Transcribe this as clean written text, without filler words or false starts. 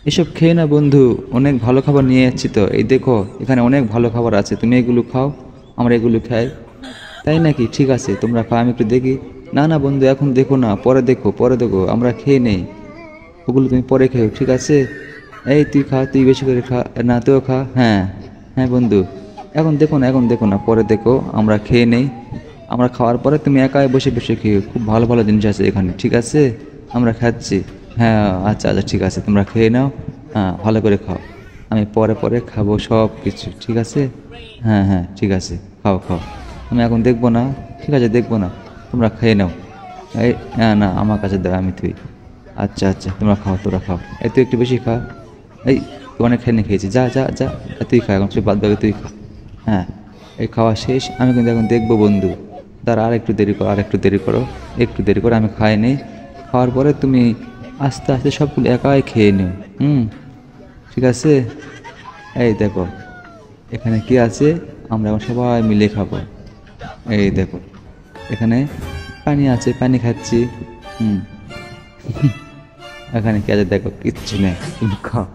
এসব খেয়ে না বন্ধু, অনেক ভালো খাবার নিয়ে যাচ্ছি তো। এই দেখো এখানে অনেক ভালো খাবার আছে, তুমি এগুলো খাও, আমরা এগুলো খাই। তাই নাকি? ঠিক আছে, তোমরা খাও, আমি একটু দেখি। না না বন্ধু, এখন দেখো না, পরে দেখো, পরে দেখো, আমরা খেয়ে নেই। ওগুলো তুমি পরে খেও, ঠিক আছে? এই তুই খা, তুই বেশি করে খা। না তুইও খা। হ্যাঁ হ্যাঁ বন্ধু, এখন দেখো না, এখন দেখো না, পরে দেখো, আমরা খেয়ে নেই। আমরা খাওয়ার পরে তুমি একাই বসে বসে খেয়ে, খুব ভালো ভালো জিনিস আছে এখানে, ঠিক আছে? আমরা খাচ্ছি। হ্যাঁ আচ্ছা আচ্ছা, ঠিক আছে, তোমরা খেয়ে নাও। হ্যাঁ ভালো করে খাও, আমি পরে পরে খাবো সব কিছু, ঠিক আছে? হ্যাঁ হ্যাঁ ঠিক আছে, খাও খাও। আমি এখন দেখবো না, ঠিক আছে দেখবো না, তোমরা খেয়ে নাও। এই না না, আমার কাছে দাও, আমি তুই। আচ্ছা আচ্ছা, তোমরা খাও, তোরা খাও। এই তুই একটু বেশি খা। এই তুই অনেক খেয়ে খেয়েছি, যা যা যা। তুই খা, এখন তুই বাদ বাকি তুই খা। হ্যাঁ, এই খাওয়া শেষ, আমি কিন্তু এখন দেখবো বন্ধু। তার আর একটু দেরি করো, আর একটু দেরি করো, একটু দেরি করে আমি খাই নেই। খাওয়ার পরে তুমি আস্তে আস্তে সবগুলো একাই খেয়ে নিও। হুম, ঠিক আছে? এই দেখো এখানে কি আছে, আমরা এখন সবাই মিলে খাবো। এই দেখো এখানে পানি আছে, পানি খাচ্ছি। হুম, এখানে কি আছে দেখো, কিচ্ছু নেই, তুমি খাও।